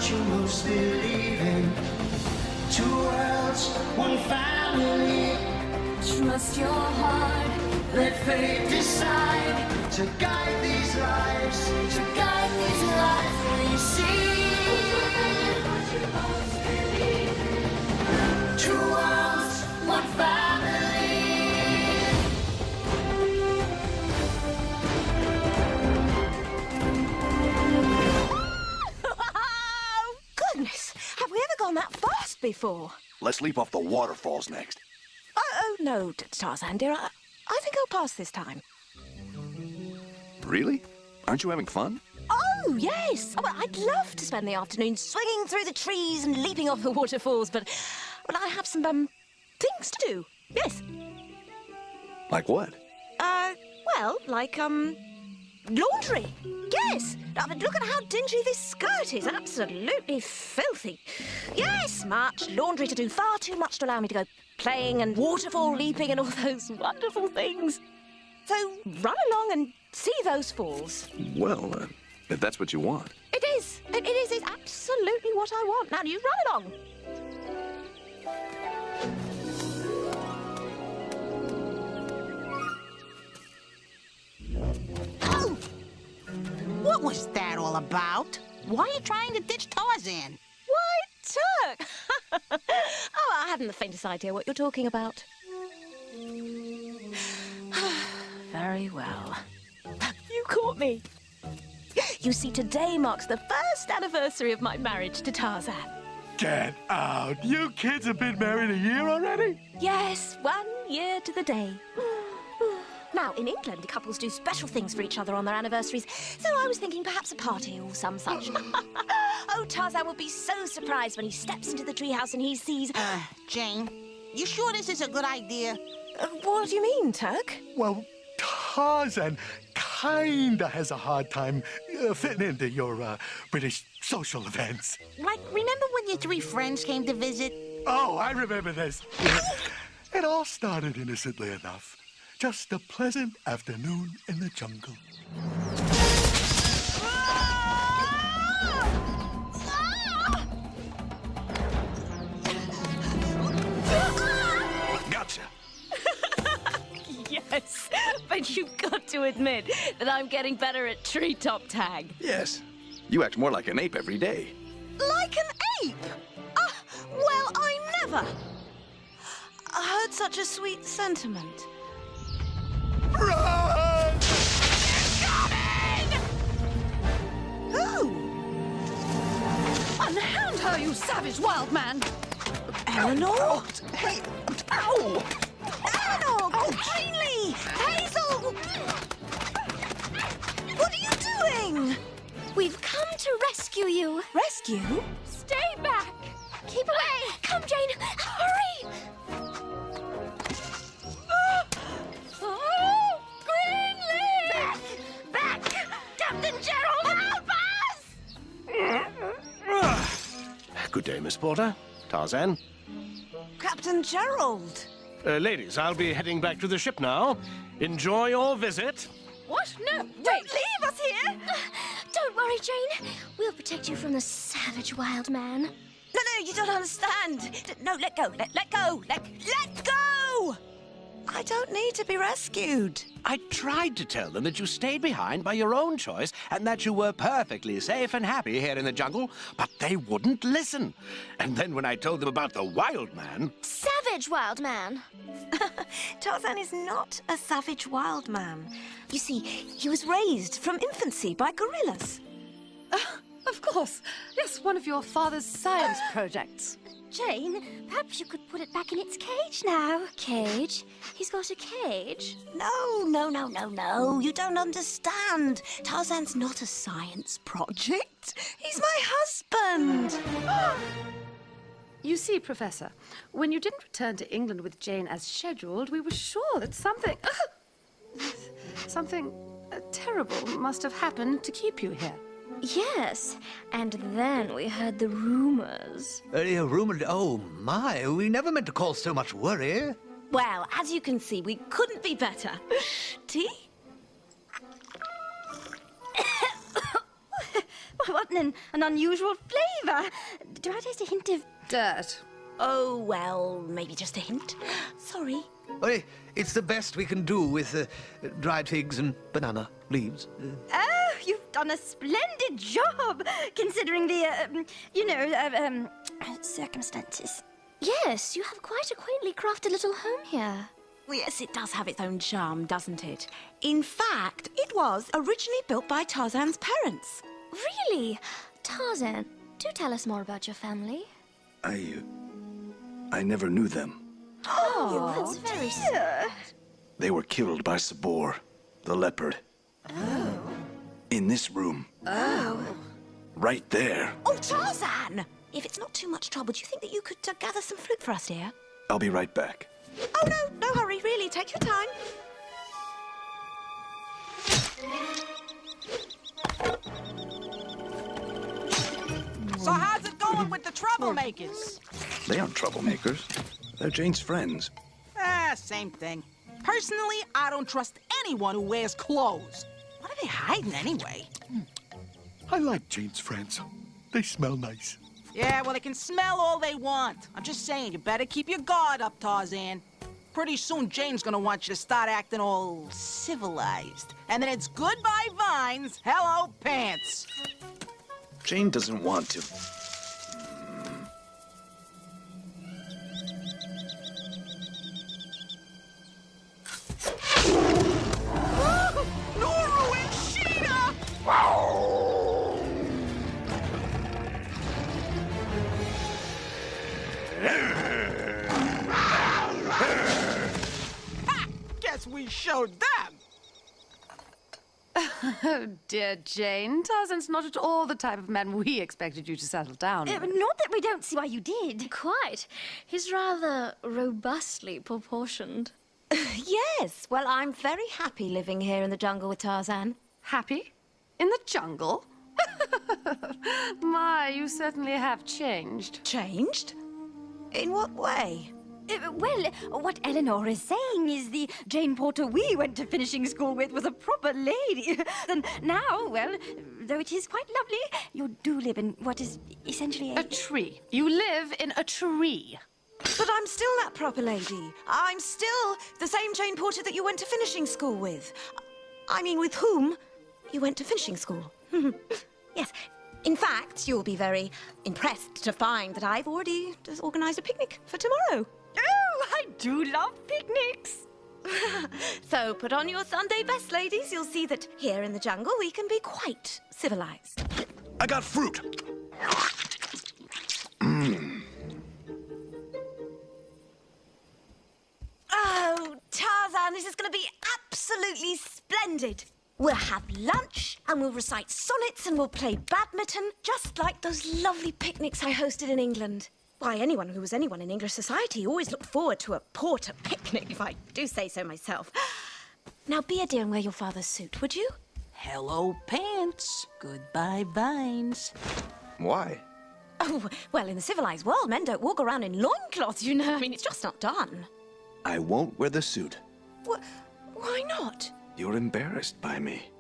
you most believe in. Two worlds, one family. Trust your heart, let fate decide to guide these lives, to guide these lives we see. Two worlds, one family. Oh, goodness! Have we ever gone that fast before? Let's leap off the waterfalls next. Oh no, Tarzan, dear. I think I'll pass this time. Really? Aren't you having fun? Oh, yes. Oh, well, I'd love to spend the afternoon swinging through the trees and leaping off the waterfalls, but I have some, things to do. Yes. Like what? Well, like, laundry. Yes. But look at how dingy this skirt is. Absolutely filthy. Yes, much laundry to do. Far too much to allow me to go playing and waterfall leaping and all those wonderful things. So run along and see those falls. Well, if that's what you want. It is. It is. It's absolutely what I want. Now, you run along. Oh! What was that all about? Why are you trying to ditch Tarzan? Why, Turk? Oh, I haven't the faintest idea what you're talking about. Very well. You caught me. You see, today marks the first anniversary of my marriage to Tarzan. Get out! You kids have been married a year already? Yes, 1 year to the day. Now, in England, couples do special things for each other on their anniversaries, so I was thinking perhaps a party or some such. Oh, Tarzan will be so surprised when he steps into the treehouse and he sees... Jane, you sure this is a good idea? What do you mean, Turk? Well, Tarzan kinda has a hard time fitting into your British social events. Like, remember when your three friends came to visit? Oh, I remember this. It all started innocently enough. Just a pleasant afternoon in the jungle. Gotcha. Yes, but you've got to admit that I'm getting better at treetop tag. Yes. You act more like an ape every day. Like an ape? Well, I never. I heard such a sweet sentiment. Run! Who? Unhound her, you savage wild man! Eleanor? Hey! Ow! Eleanor! Greenlee! Hazel! What are you doing? We've come to rescue you. Rescue? Stay back. Keep away. Come, Jane. Hurry. Oh, Greenlee! Back! Captain Gerald, help us! Good day, Miss Porter. Tarzan. Captain Gerald. Ladies, I'll be heading back to the ship now. Enjoy your visit. What? No, don't leave us here! Don't worry, Jane. We'll protect you from the savage wild man. No, you don't understand. No, let go. Let go. Let go! I don't need to be rescued. I tried to tell them that you stayed behind by your own choice and that you were perfectly safe and happy here in the jungle, but they wouldn't listen. And then when I told them about the wild man... Savage wild man. Tarzan is not a savage wild man. You see, he was raised from infancy by gorillas. Of course. Yes, one of your father's science projects. Jane, perhaps you could put it back in its cage now. Cage? He's got a cage? No. You don't understand. Tarzan's not a science project. He's my husband. You see, Professor, when you didn't return to England with Jane as scheduled, we were sure that something terrible must have happened to keep you here. Yes, and then we heard the rumors. Rumored? Oh, my. We never meant to cause so much worry. Well, as you can see, we couldn't be better. Tea? what an unusual flavour. Do I taste a hint of... Dirt. Oh, well, maybe just a hint. Sorry. Oh, it's the best we can do with dried figs and banana leaves. Oh, you've done a splendid job, considering the, circumstances. Yes, you have quite a quaintly crafted little home here. Yes, it does have its own charm, doesn't it? In fact, it was originally built by Tarzan's parents. Really? Tarzan, do tell us more about your family. I never knew them. Oh, that's very sad. They were killed by Sabor, the leopard. Oh. In this room. Oh. Right there. Oh, Tarzan! If it's not too much trouble, do you think that you could gather some fruit for us, dear? I'll be right back. Oh, no hurry, really. Take your time. So how's it going with the troublemakers? They aren't troublemakers. They're Jane's friends. Same thing. Personally, I don't trust anyone who wears clothes. What are they hiding anyway? I like Jane's friends. They smell nice. Yeah, well, they can smell all they want. I'm just saying, you better keep your guard up, Tarzan. Pretty soon, Jane's gonna want you to start acting all civilized. And then it's goodbye vines, hello pants. Jane doesn't want to. Noru and Sheena! Ha! Guess we showed them! Oh, dear Jane. Tarzan's not at all the type of man we expected you to settle down with. Not that we don't see why you did. Quite. He's rather robustly proportioned. Yes, well, I'm very happy living here in the jungle with Tarzan. Happy? In the jungle? My, you certainly have changed. Changed? In what way? Well, what Eleanor is saying is the Jane Porter we went to finishing school with was a proper lady. And now, well, though it is quite lovely, you do live in what is essentially A tree. You live in a tree. But I'm still that proper lady. I'm still the same Jane Porter that you went to finishing school with. I mean, with whom you went to finishing school. Yes. In fact, you'll be very impressed to find that I've already just organised a picnic for tomorrow. Oh, I do love picnics. So put on your Sunday best, ladies. You'll see that here in the jungle we can be quite civilised. I got fruit. Oh, Tarzan, this is going to be absolutely splendid. We'll have lunch and we'll recite sonnets and we'll play badminton, just like those lovely picnics I hosted in England. Why, anyone who was anyone in English society always looked forward to a porter picnic, if I do say so myself. Now be a dear and wear your father's suit, would you? Hello pants, goodbye vines. Why? Oh, well, in the civilised world, men don't walk around in loincloths, you know. I mean, it's just not done. I won't wear the suit. Why not? You're embarrassed by me.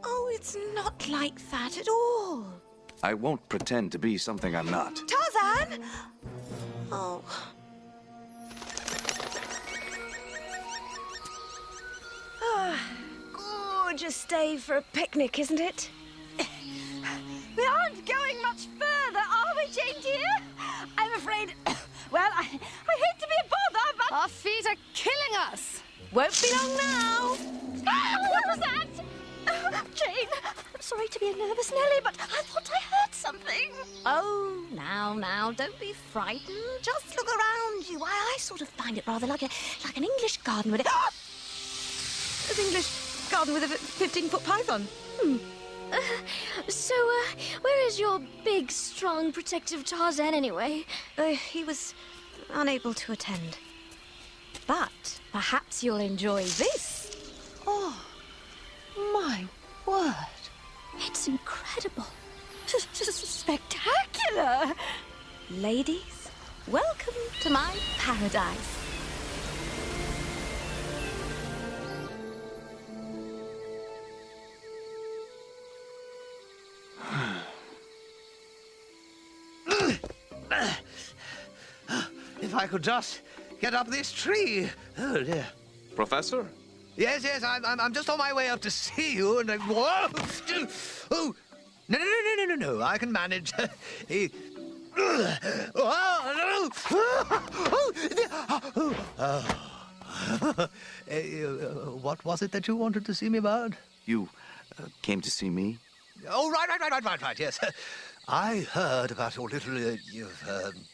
Oh, it's not like that at all. I won't pretend to be something I'm not. Tarzan! Oh. Gorgeous day for a picnic, isn't it? We aren't going much further, are we, Jane dear? I'm afraid... Well, I hate to be a bother, but... Our feet are killing us. Won't be long now. What was that? Jane, I'm sorry to be a nervous Nelly, but I thought I heard something. Oh, now, don't be frightened. Just look around you. I sort of find it rather like an English garden with a... An English garden with a 15-foot python. So, where is your big, strong, protective Tarzan anyway? He was unable to attend. But perhaps you'll enjoy this. Oh, my word. It's incredible. Spectacular. Ladies, welcome to my paradise. I could just get up this tree. Oh, dear. Professor? Yes, I'm just on my way up to see you, and whoa! Oh, no, I can manage. What was it that you wanted to see me about? You came to see me? Oh, right, yes. I heard about your little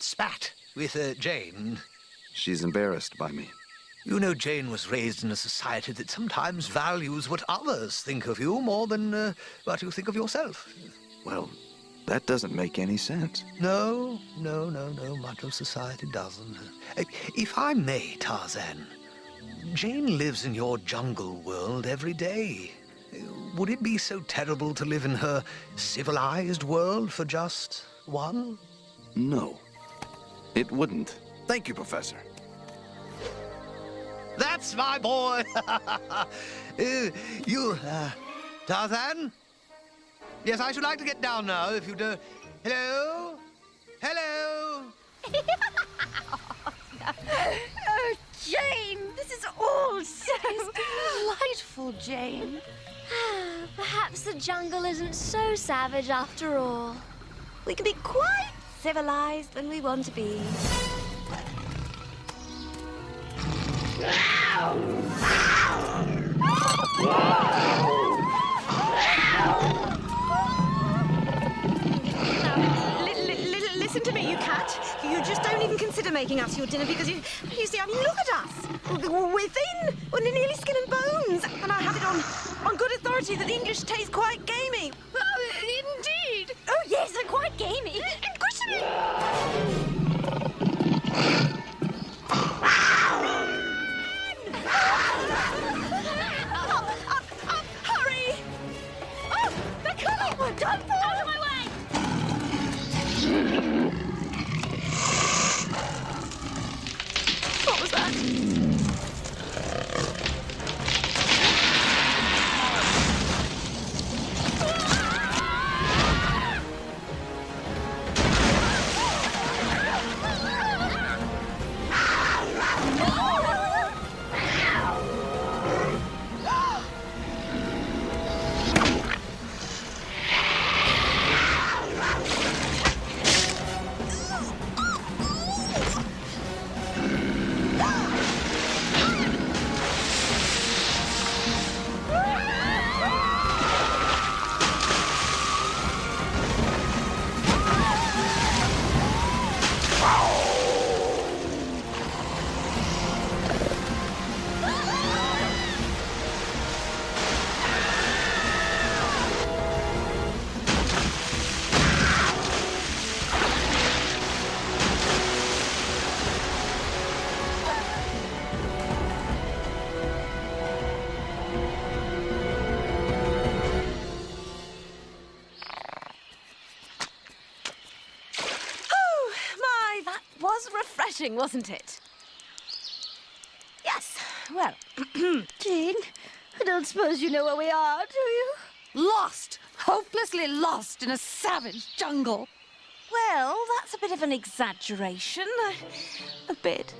spat with Jane. She's embarrassed by me. You know, Jane was raised in a society that sometimes values what others think of you more than what you think of yourself. Well, that doesn't make any sense. No, much of society doesn't. If I may, Tarzan, Jane lives in your jungle world every day. Would it be so terrible to live in her civilized world for just one? No, it wouldn't. Thank you, Professor. That's my boy! Tarzan? Yes, I should like to get down now, if you do. Hello? Hello? Oh, Jane, this is all so delightful, Jane. Perhaps the jungle isn't so savage after all. We can be quite civilized when we want to be. Listen to me, you cat. You just don't even consider making us your dinner because you see, I mean, look at us. We're thin. We're nearly skin and bones. And I have it on good authority that the English taste quite gamey. Indeed. Oh, yes, they're quite gamey. Hurry! Oh, they're coming! We're done for! Out of my way! What was that? Wasn't it? Yes. Well, Jane, I don't suppose you know where we are, do you? Lost! Hopelessly lost in a savage jungle. well, that's a bit of an exaggeration. A bit.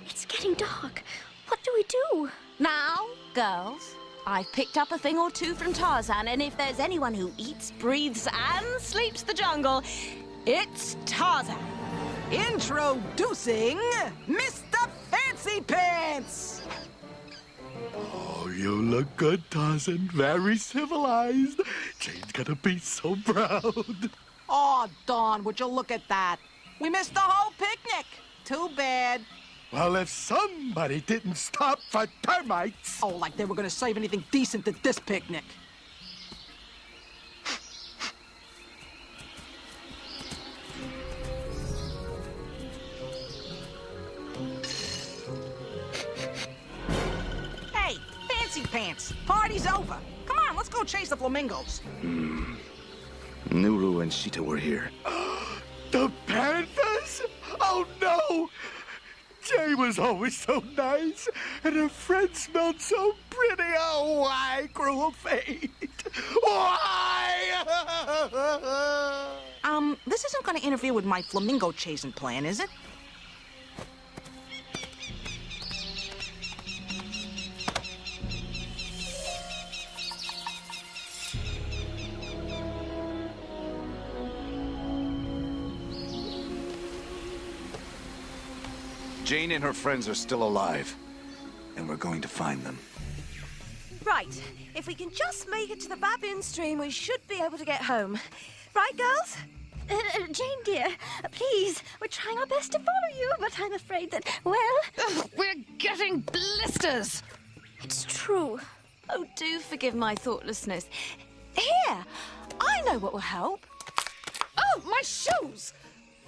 It's getting dark. What do we do? Now, girls, I've picked up a thing or two from Tarzan, and if there's anyone who eats, breathes, and sleeps the jungle, it's Tarzan. Introducing Mr. Fancy Pants! Oh, you look good, Tarzan. Very civilized. Jane's gonna be so proud. Oh, Dawn, would you look at that? We missed the whole picnic. Too bad. Well, if somebody didn't stop for termites. Oh, like they were gonna save anything decent at this picnic. Hey, Fancy Pants, party's over. Come on, let's go chase the flamingos. Nuru and Sheeta were here. The panthers? Oh, no! Jay was always so nice, and her friend smelled so pretty. Oh, why, cruel fate? Why? This isn't gonna interfere with my flamingo chasing plan, is it? Jane and her friends are still alive, and we're going to find them. Right. If we can just make it to the baboon stream, we should be able to get home. Right, girls? Jane, dear, please, we're trying our best to follow you, but I'm afraid that, well... Ugh, we're getting blisters. It's true. Oh, do forgive my thoughtlessness. Here, I know what will help. Oh, my shoes!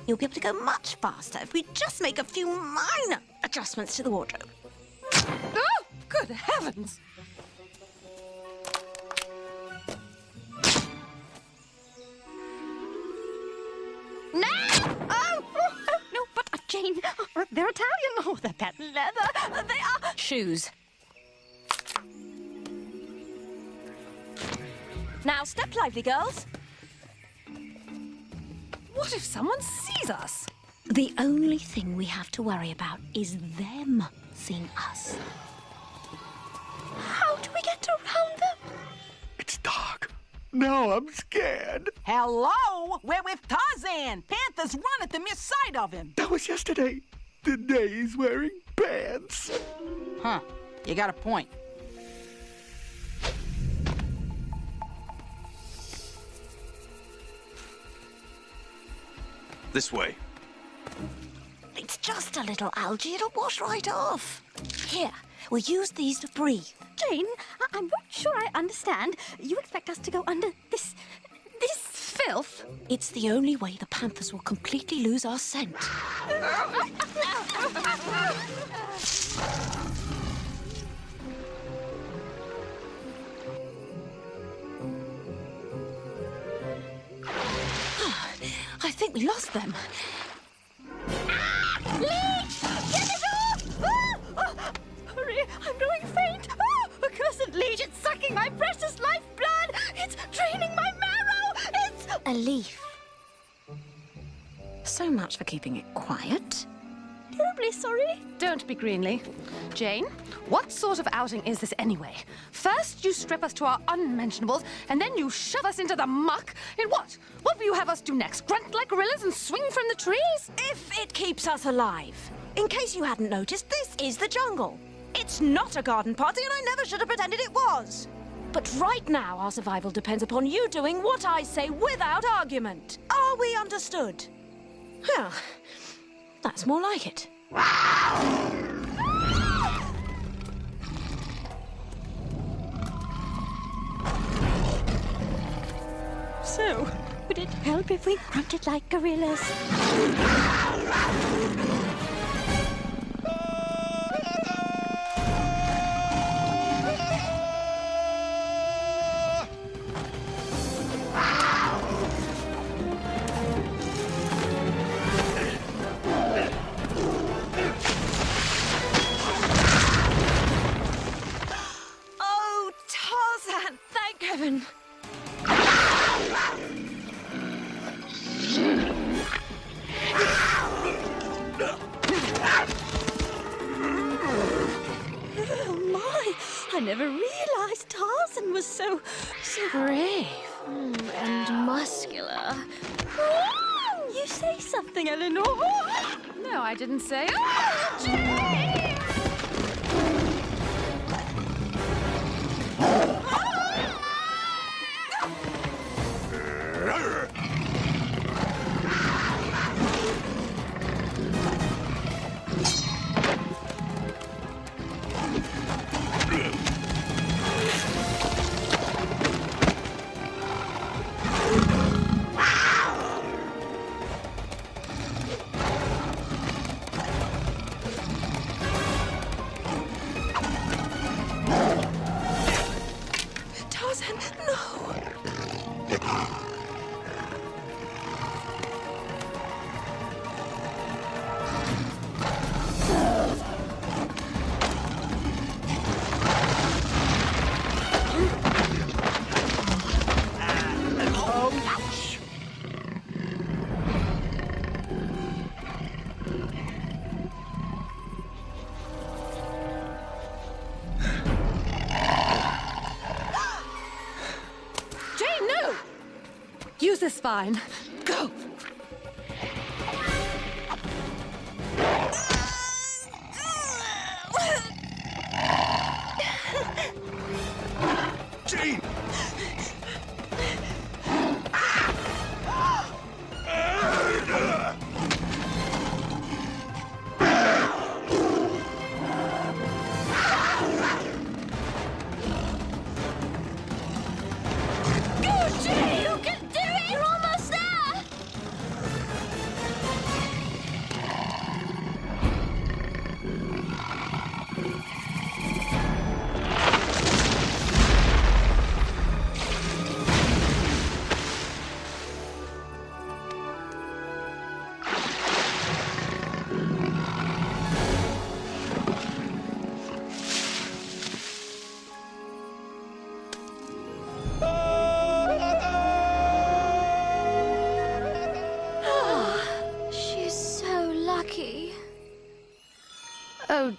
You'll be able to go much faster if we just make a few minor adjustments to the wardrobe. Oh, good heavens! No! Oh, no, but Jane, they're Italian. Oh, they're patent leather. They are... Shoes. Now, step lively, girls. What if someone sees us? The only thing we have to worry about is them seeing us. How do we get around them? It's dark. Now I'm scared. Hello? We're with Tarzan. Panthers run at the mere sight of him. That was yesterday. Today he's wearing pants. Huh. You got a point. This way. It's just a little algae. It'll wash right off. Here, we'll use these to breathe. Jane, I'm not sure I understand. You expect us to go under this filth? It's the only way the panthers will completely lose our scent. I think we lost them. Leech! Get it off! Hurry, I'm going faint. Accursed leech, it's sucking my precious lifeblood. It's draining my marrow. It's... A leaf. So much for keeping it quiet. Terribly sorry. Don't be greenly. Jane, what sort of outing is this anyway? First you strip us to our unmentionables, and then you shove us into the muck. And what? What will you have us do next? Grunt like gorillas and swing from the trees? If it keeps us alive. In case you hadn't noticed, this is the jungle. It's not a garden party, and I never should have pretended it was. But right now, our survival depends upon you doing what I say without argument. Are we understood? Well, that's more like it. So, would it help if we grunted like gorillas? Oh, Tarzan, thank heaven. Oh, my. I never realized Tarzan was so brave. And muscular. You say something, Eleanor. No, I didn't say. Oh, Jane! Tarzan, no. Jane, no! Use this vine. Go!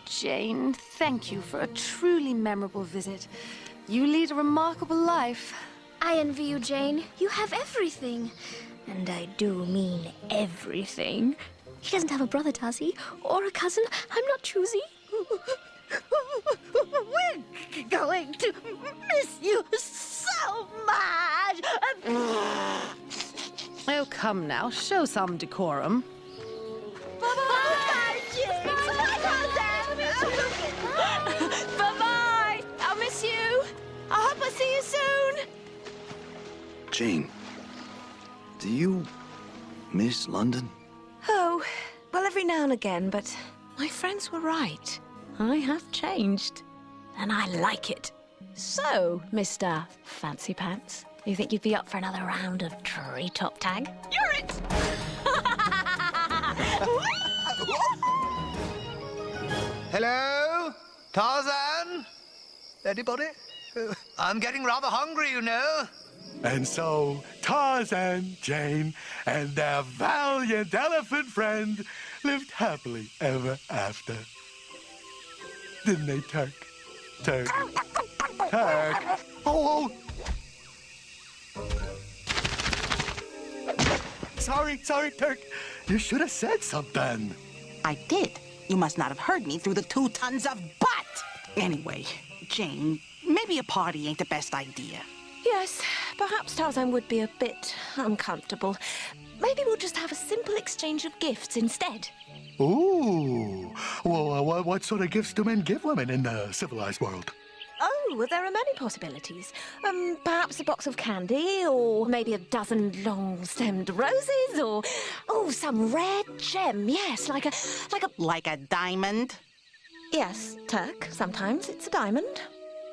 Jane, thank you for a truly memorable visit. You lead a remarkable life. I envy you, Jane. You have everything. And I do mean everything. He doesn't have a brother, does he? Or a cousin? I'm not choosy. We're going to miss you so much. Oh, come now, show some decorum. Bye-bye, Jane. Bye-bye. I'll miss you. I hope I see you soon. Jane, do you miss London? Oh, well, every now and again, but my friends were right. I have changed, and I like it. So, Mr. Fancy Pants, you think you'd be up for another round of treetop tag? You're it! Hello? Tarzan? Anybody? I'm getting rather hungry, you know. And so Tarzan, Jane, and their valiant elephant friend lived happily ever after. Didn't they, Turk? Turk. Turk. Oh, Sorry, Turk. You should have said something. I did. You must not have heard me through the 2 tons of butt. Anyway, Jane, maybe a party ain't the best idea. Yes, perhaps Tarzan would be a bit uncomfortable. Maybe we'll just have a simple exchange of gifts instead. Ooh. Well, what sort of gifts do men give women in the civilized world? Oh, well, there are many possibilities. Perhaps a box of candy, or maybe a dozen long-stemmed roses, or some rare gem. Yes, like a diamond? Yes, Turk. Sometimes it's a diamond.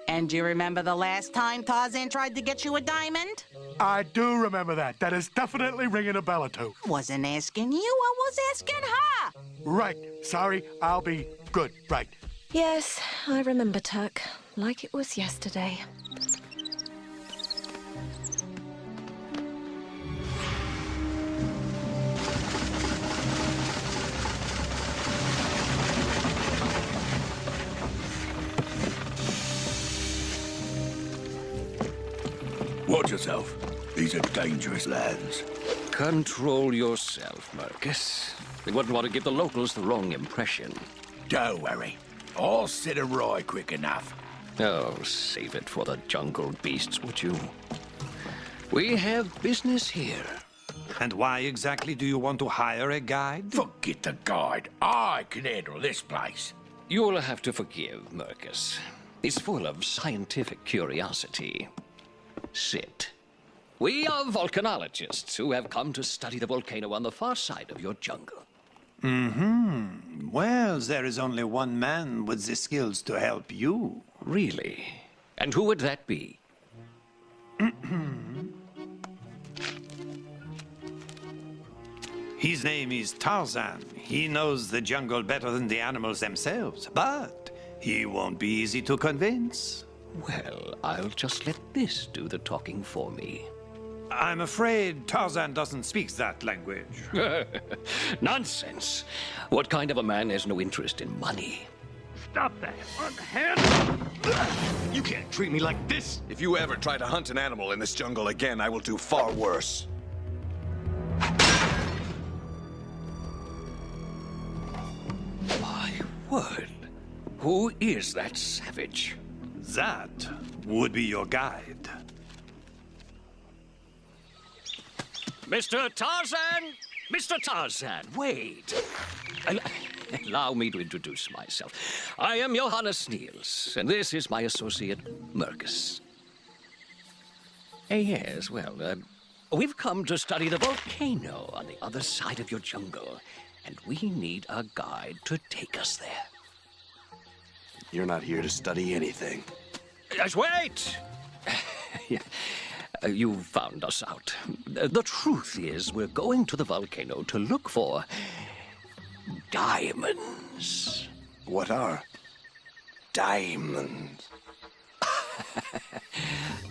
And do you remember the last time Tarzan tried to get you a diamond? I do remember that. That is definitely ringing a bell or two. Wasn't asking you, I was asking her. Right. Sorry, I'll be good. Right. Yes, I remember, Turk. Like it was yesterday. Watch yourself. These are dangerous lands. Control yourself, Marcus. We wouldn't want to give the locals the wrong impression. Don't worry. I'll sit and ride quick enough. Oh, save it for the jungle beasts, would you? We have business here. And why exactly do you want to hire a guide? Forget the guide. I can handle this place. You'll have to forgive Marcus. He's full of scientific curiosity. Sit. We are volcanologists who have come to study the volcano on the far side of your jungle. Mm-hmm. Well, there is only one man with the skills to help you. Really? And who would that be? His name is Tarzan. He knows the jungle better than the animals themselves, but he won't be easy to convince. Well, I'll just let this do the talking for me. I'm afraid Tarzan doesn't speak that language. Nonsense. What kind of a man has no interest in money? Stop that. You can't treat me like this! If you ever try to hunt an animal in this jungle again, I will do far worse. My word. Who is that savage? That would be your guide. Mr. Tarzan! Mr. Tarzan, wait. Allow me to introduce myself. I am Johannes Niels, and this is my associate, Marcus. Yes, well, we've come to study the volcano on the other side of your jungle, and we need a guide to take us there. You're not here to study anything. Just wait! You found us out. The truth is, we're going to the volcano to look for diamonds. What are diamonds?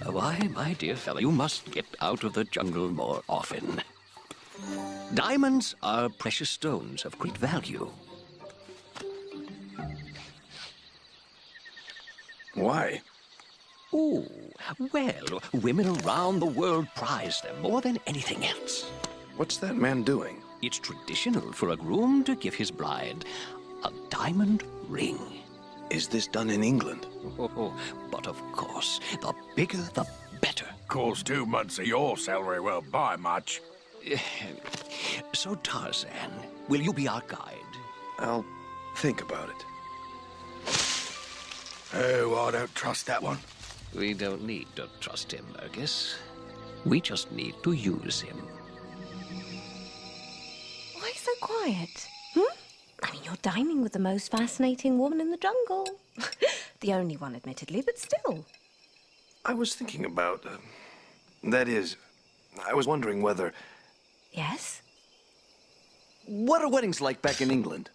Why, my dear fellow, you must get out of the jungle more often. Diamonds are precious stones of great value. Why? Oh, well, women around the world prize them more than anything else. What's that man doing? It's traditional for a groom to give his bride a diamond ring. Is this done in England? Oh, but of course, the bigger the better. Course 2 months of your salary won't buy much. So, Tarzan, will you be our guide? I'll think about it. Oh, I don't trust that one. We don't need to trust him, Marcus. We just need to use him. Why so quiet? I mean, you're dining with the most fascinating woman in the jungle. The only one, admittedly, but still. I was thinking about... that is, I was wondering whether... Yes? What are weddings like back in England?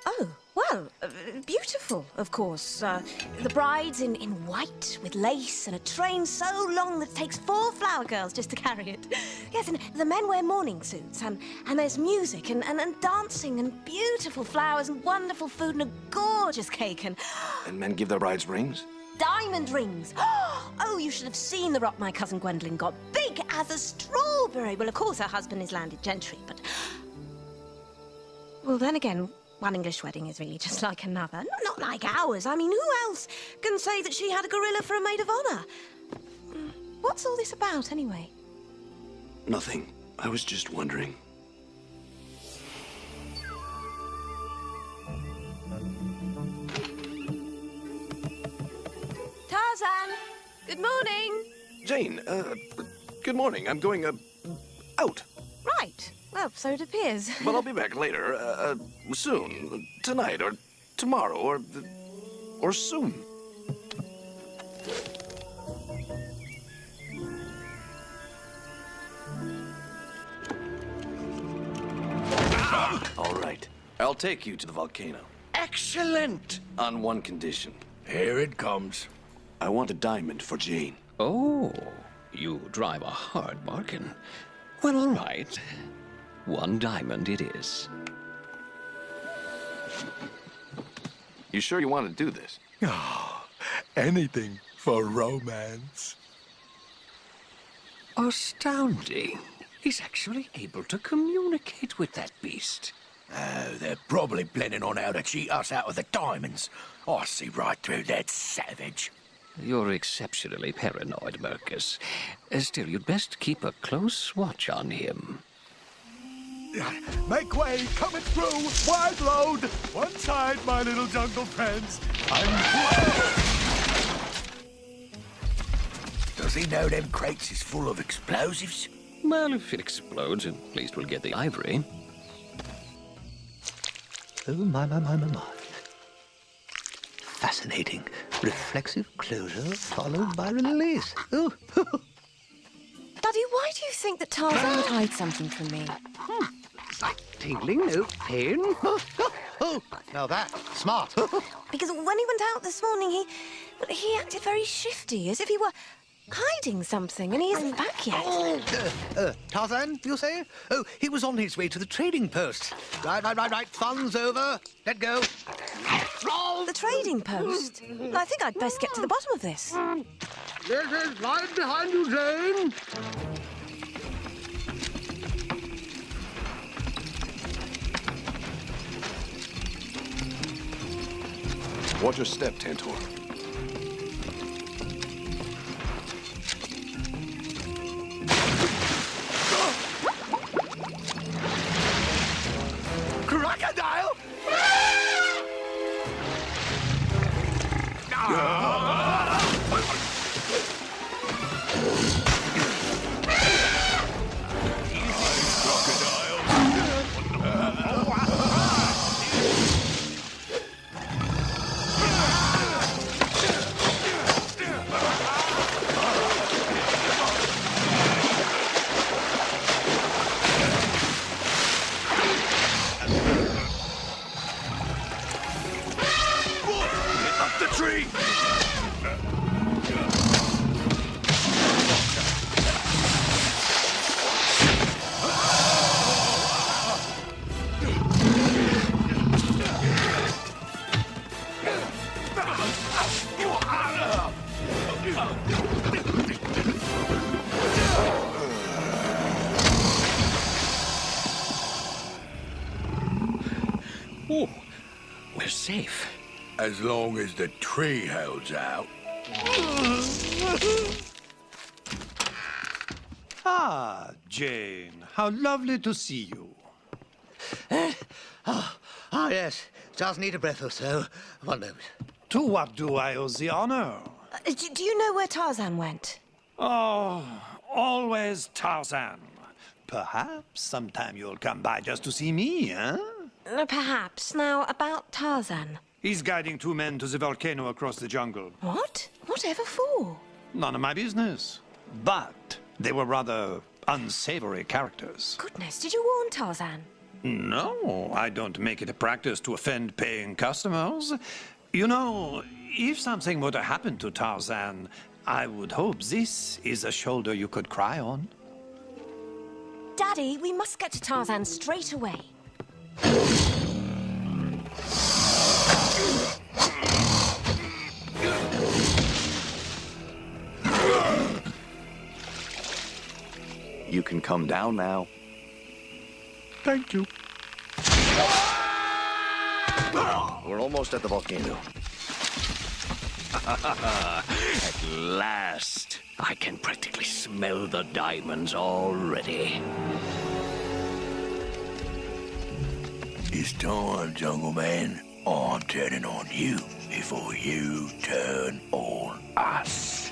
Oh, well, beautiful, of course. The bride's in white with lace and a train so long that it takes 4 flower girls just to carry it. Yes, and the men wear morning suits, and there's music and dancing and beautiful flowers and wonderful food and a gorgeous cake and... And men give their brides rings? Diamond rings! Oh, you should have seen the rock my cousin Gwendolyn got. Big as a strawberry. Well, of course, her husband is landed gentry, but... Well, then again... One English wedding is really just like another. Not like ours. I mean, who else can say that she had a gorilla for a maid of honor? What's all this about, anyway? Nothing. I was just wondering. Tarzan! Good morning! Jane, good morning. I'm going, out. Right. Well, so it appears. But I'll be back later, soon. Tonight, or tomorrow, or soon. All right. I'll take you to the volcano. Excellent! On one condition. Here it comes. I want a diamond for Jane. Oh, you drive a hard bargain. Well, all right. 1 diamond it is. You sure you want to do this? Oh, anything for romance. Astounding. He's actually able to communicate with that beast. Oh, they're probably planning on how to cheat us out of the diamonds. I see right through that savage. You're exceptionally paranoid, Marcus. Still, you'd best keep a close watch on him. Make way, coming through, wide load. One side, my little jungle friends. Does he know them crates is full of explosives? Well, if it explodes, at least we'll get the ivory. Oh, my. Fascinating. Reflexive closure followed by release. Oh. Daddy, why do you think that Tarzan would hide something from me? Tingling, no pain. Oh, now that, smart. Because when he went out this morning, he acted very shifty, as if he were hiding something, and he isn't back yet. Tarzan, you say? Oh, he was on his way to the trading post. Right. Funds over. Let go. The trading post? Well, I think I'd best get to the bottom of this. This is right behind you, Jane. Watch your step, Tantor. Crocodile! Oh, we're safe. As long as the tree holds out. Ah, Jane, how lovely to see you. Yes. Just need a breath or so. One moment. To what do I owe the honor? Do you know where Tarzan went? Oh, always Tarzan. Perhaps sometime you'll come by just to see me, huh? Perhaps. Now, about Tarzan. He's guiding 2 men to the volcano across the jungle. What? Whatever for? None of my business. But they were rather unsavory characters. Goodness, did you warn Tarzan? No, I don't make it a practice to offend paying customers. You know, if something were to happen to Tarzan, I would hope this is a shoulder you could cry on. Daddy, we must get to Tarzan straight away. You can come down now. Thank you. We're almost at the volcano. At last. I can practically smell the diamonds already. It's time, Jungle Man. I'm turning on you before you turn on us.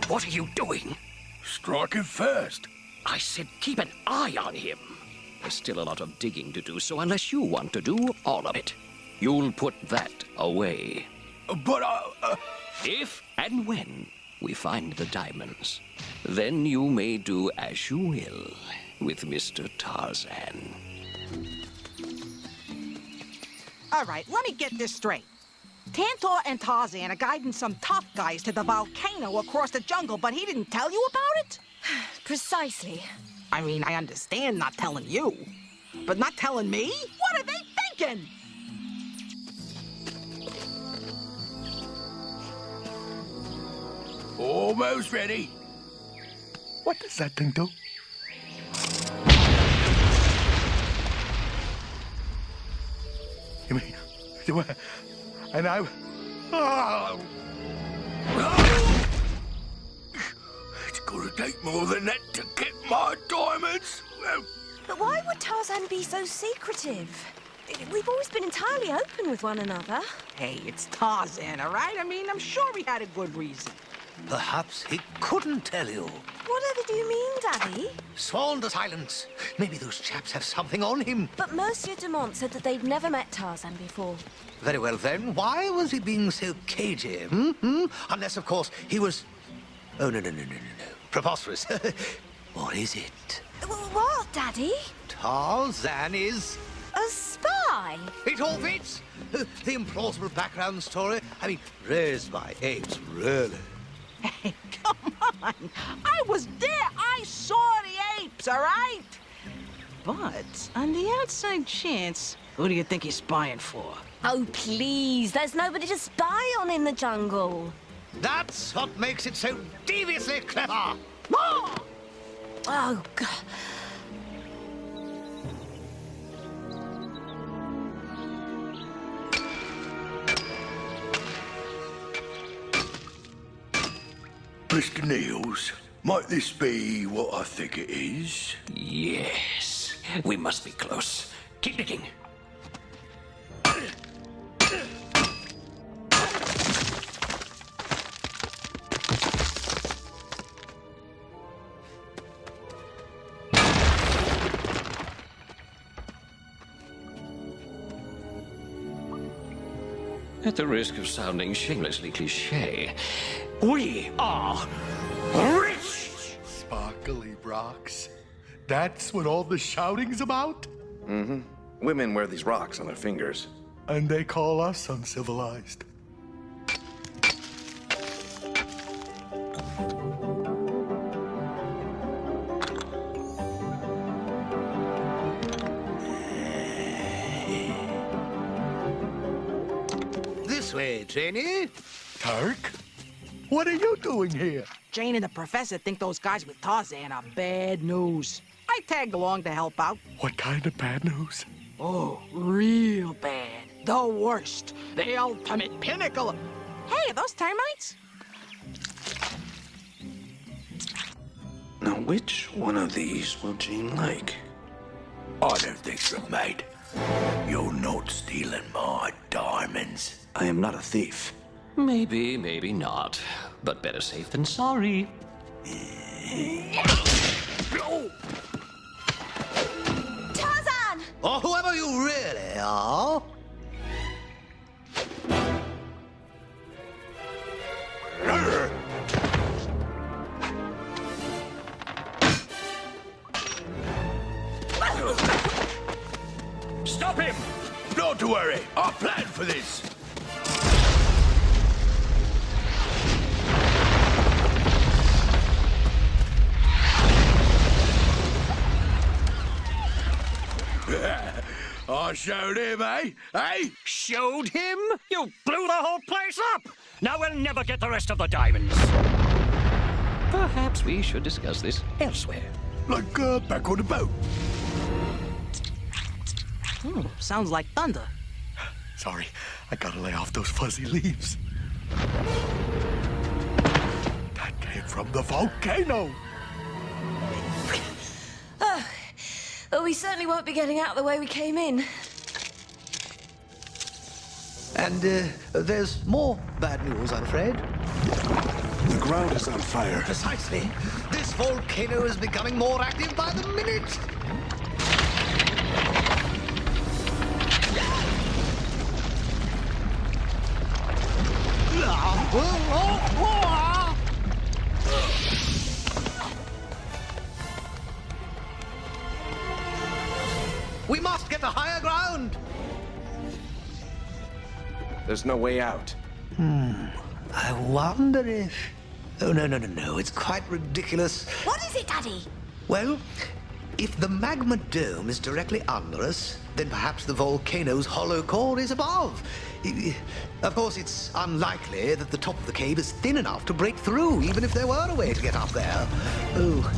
What are you doing? Striking first. I said keep an eye on him. There's still a lot of digging to do, so unless you want to do all of it, you'll put that away. But If and when we find the diamonds, then you may do as you will with Mr. Tarzan. All right, let me get this straight. Tantor and Tarzan are guiding some tough guys to the volcano across the jungle, but he didn't tell you about it? Precisely. I mean, I understand not telling you, but not telling me? What are they thinking? almost ready. What does that thing do? You mean, and I... Oh. It's gonna take more than that to get my diamonds. But why would Tarzan be so secretive? We've always been entirely open with one another. Hey, it's Tarzan, all right? I mean, I'm sure he had a good reason. Perhaps he couldn't tell you. Whatever do you mean, Daddy? Sworn to silence. Maybe those chaps have something on him. But Monsieur Dumont said that they'd never met Tarzan before. Very well, then. Why was he being so cagey? Unless, of course, he was... Oh, no. Preposterous. What is it? What, Daddy? Tarzan is... A spy? It all fits. The implausible background story. I mean, raised by apes, really. Hey, come on. I was there. I saw the apes, all right? But on the outside chance, who do you think he's spying for? Oh, please. There's nobody to spy on in the jungle. That's what makes it so deviously clever. Oh, God. Mr. Niels, might this be what I think it is? Yes. We must be close. Keep digging. At the risk of sounding shamelessly cliché, we are rich! Sparkly rocks. That's what all the shouting's about? Mm-hmm. Women wear these rocks on their fingers. And they call us uncivilized. This way, trainee. Turk? What are you doing here? Jane and the professor think those guys with Tarzan are bad news. I tagged along to help out. What kind of bad news? Oh, real bad. The worst. The ultimate pinnacle. Hey, are those termites? Now, which one of these will Jane like? I don't think so, mate. You're not stealing my diamonds. I am not a thief. Maybe, maybe not. But better safe than sorry. Tarzan! Or whoever you really are. Stop him! Not to worry. I planned for this. I showed him, eh? Eh? Showed him? You blew the whole place up! Now we'll never get the rest of the diamonds. Perhaps we should discuss this elsewhere. Like, back on the boat. Sounds like thunder. Sorry, I gotta lay off those fuzzy leaves. That came from the volcano. Well, we certainly won't be getting out the way we came in. And there's more bad news, I'm afraid. The ground is on fire. Precisely. This volcano is becoming more active by the minute. We must get to higher ground. There's no way out. I wonder if... Oh, no. It's quite ridiculous. What is it, Daddy? Well, if the magma dome is directly under us, then perhaps the volcano's hollow core is above. Of course, it's unlikely that the top of the cave is thin enough to break through, even if there were a way to get up there. Oh.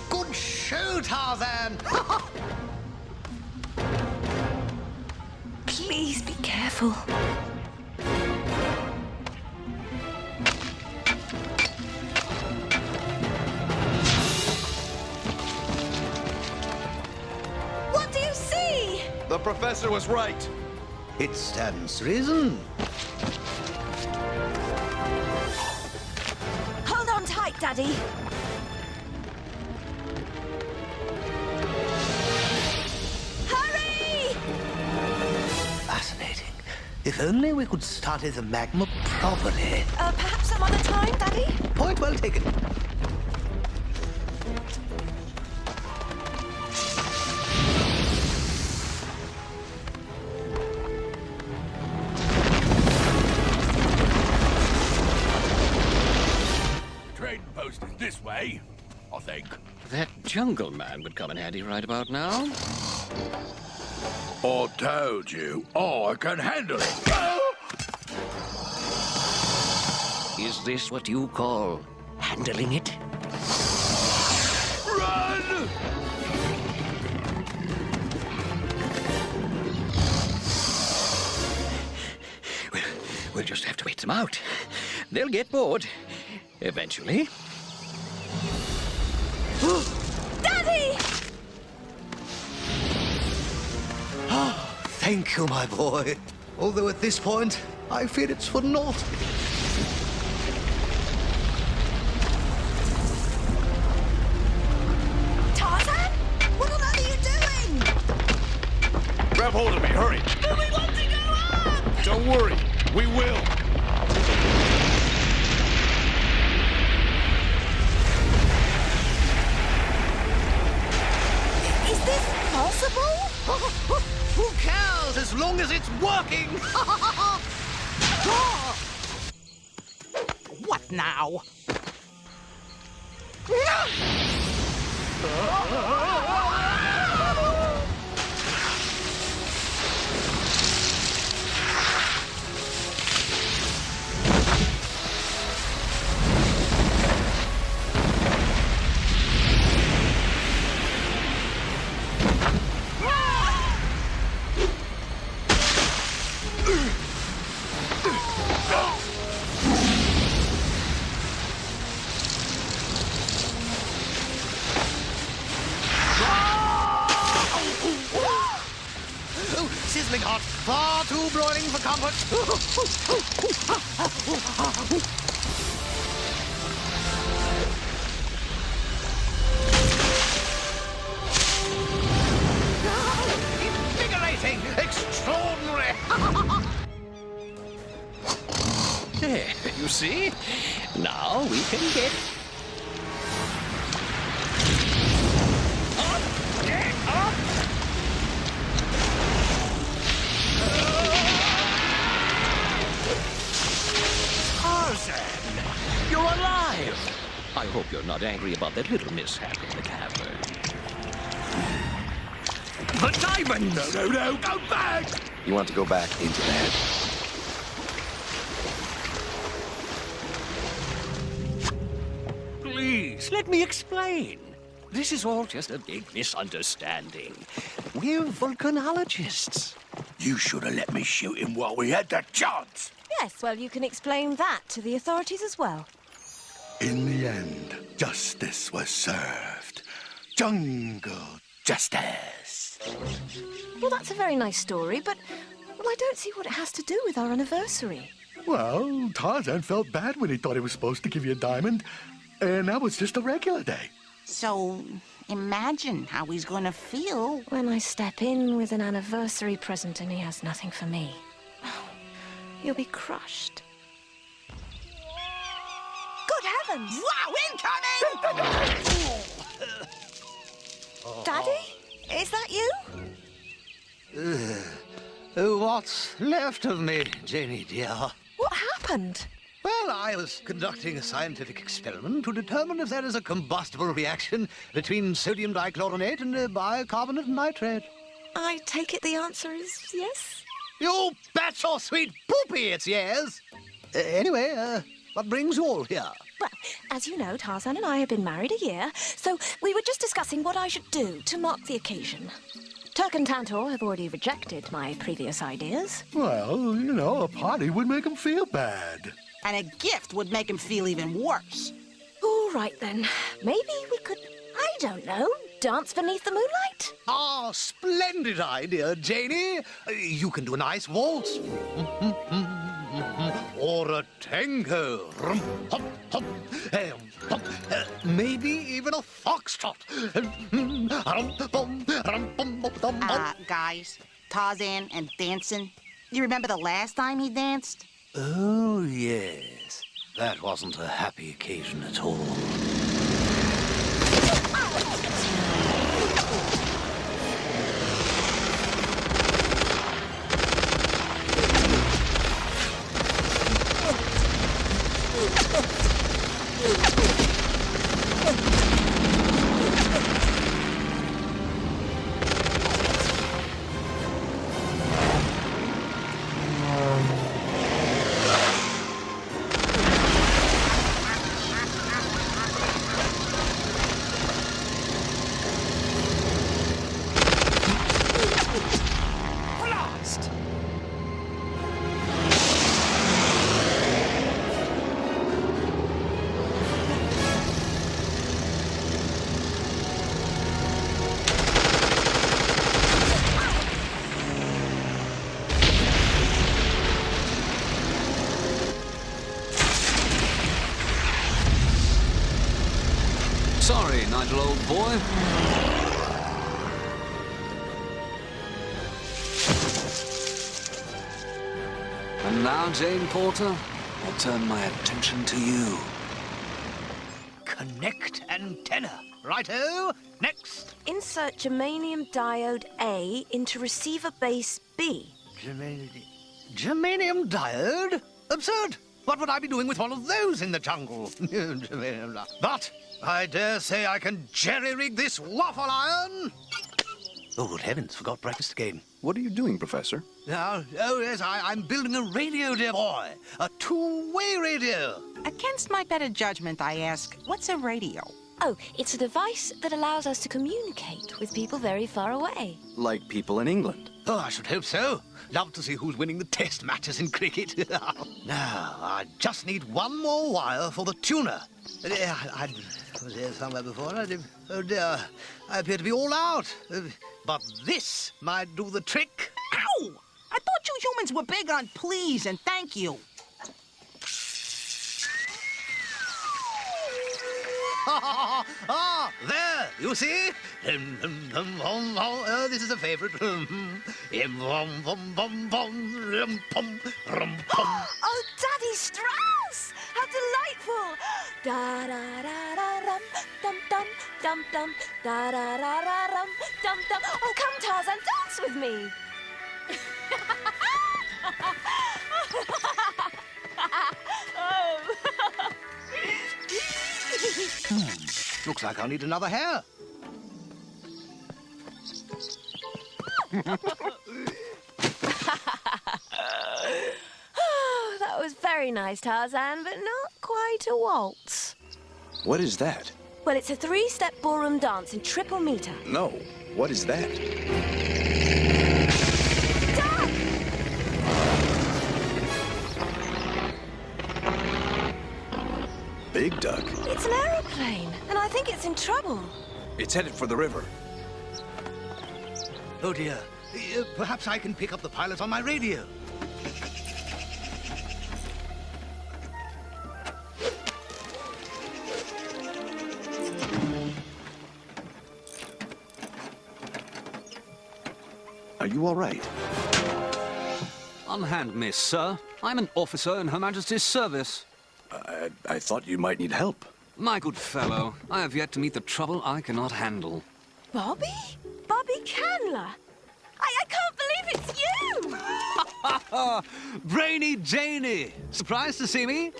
Good show, Tarzan! Please be careful. What do you see? The professor was right. It stands to reason. Hold on tight, Daddy. Hurry! Fascinating. If only we could study the magma properly. Perhaps some other time, Daddy? Point well taken. Trading post is this way, I think. That jungle man would come in handy right about now. I told you, I can handle it. Is this what you call handling it? Run! We'll just have to wait them out. They'll get bored. Eventually. Daddy! Thank you, my boy. Although at this point, I fear it's for naught. Tarzan? What on earth are you doing? Grab hold of me, hurry. But we want to go up! Don't worry, we will. Is this possible? Who cares as long as it's working? What now? stifling hot, far too broiling for comfort. Invigorating, extraordinary. There, you see? Now we can get... Up! Get up! Tarzan! You're alive! I hope you're not angry about that little mishap in the cavern. The diamond! No, go back! You want to go back into that? Please, let me explain. This is all just a big misunderstanding. We're volcanologists. You should have let me shoot him while we had the chance. Yes, well, you can explain that to the authorities as well. In the end, justice was served. Jungle justice. Well, that's a very nice story, but well, I don't see what it has to do with our anniversary. Well, Tarzan felt bad when he thought he was supposed to give you a diamond, and that was just a regular day. So, imagine how he's gonna feel when I step in with an anniversary present and he has nothing for me. He'll be crushed. Good heavens! Wow, incoming! Daddy? Is that you? What's left of me, Janie dear? What happened? Well, I was conducting a scientific experiment to determine if there is a combustible reaction between sodium dichloronaate and bicarbonate nitrate. I take it the answer is yes? You bet your sweet poopy it's yes. Anyway, what brings you all here? Well, as you know, Tarzan and I have been married a year, so we were just discussing what I should do to mark the occasion. Turk and Tantor have already rejected my previous ideas. Well, you know, a party would make him feel bad. And a gift would make him feel even worse. All right, then. Maybe we could, I don't know, dance beneath the moonlight? Ah, splendid idea, Janie. You can do a nice waltz. Or a tango. Maybe even a foxtrot. Guys, Tarzan and dancing. You remember the last time he danced? Oh, yes. That wasn't a happy occasion at all. Sorry, Nigel, old boy. And now, Jane Porter, I'll turn my attention to you. Connect antenna. Righto. Next. Insert germanium diode A into receiver base B. Germanium diode? Absurd. What would I be doing with one of those in the jungle? But I dare say I can jerry-rig this waffle iron. Oh, good heavens, forgot breakfast again. What are you doing, Professor? Oh, yes, I'm building a radio, dear boy. A two-way radio. Against my better judgment, I ask, what's a radio? Oh, it's a device that allows us to communicate with people very far away. Like people in England. Oh, I should hope so. Love to see who's winning the test matches in cricket. Now, I just need one more wire for the tuner. I was here somewhere before. Oh, dear. I appear to be all out. But this might do the trick. Ow! humans were big on please and thank you. Ah, there, you see? This is a favorite. Oh, Daddy Strauss! How delightful! Da da da da rum, dum dum dum dum, da da da da rum, dum dum. Oh, come, Tarzan, dance with me. Looks like I'll need another hair. Oh, that was very nice, Tarzan, but not quite a waltz. What is that? Well, it's a three-step ballroom dance in triple meter. No. What is that? Duck! Big duck. It's an aeroplane, and I think it's in trouble. It's headed for the river. Oh, dear. Perhaps I can pick up the pilot on my radio. Are you all right? Unhand, miss, sir. I'm an officer in Her Majesty's service. I thought you might need help. My good fellow, I have yet to meet the trouble I cannot handle. Bobby? Bobby Candler? I can't believe it's you! Brainy Janie! Surprised to see me?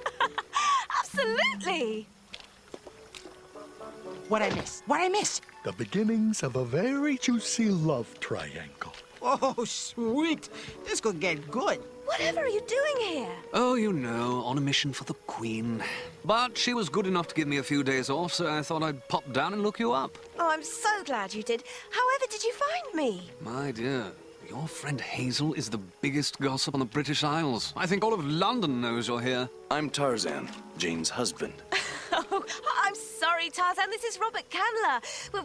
Absolutely! What'd I miss? What'd I miss? The beginnings of a very juicy love triangle. Oh, sweet. This could get good. Whatever are you doing here? Oh, you know, on a mission for the Queen. But she was good enough to give me a few days off, so I thought I'd pop down and look you up. Oh, I'm so glad you did. However did you find me? My dear, your friend Hazel is the biggest gossip on the British Isles. I think all of London knows you're here. I'm Tarzan, Jane's husband. Oh, I'm sorry, Tarzan. This is Robert Candler.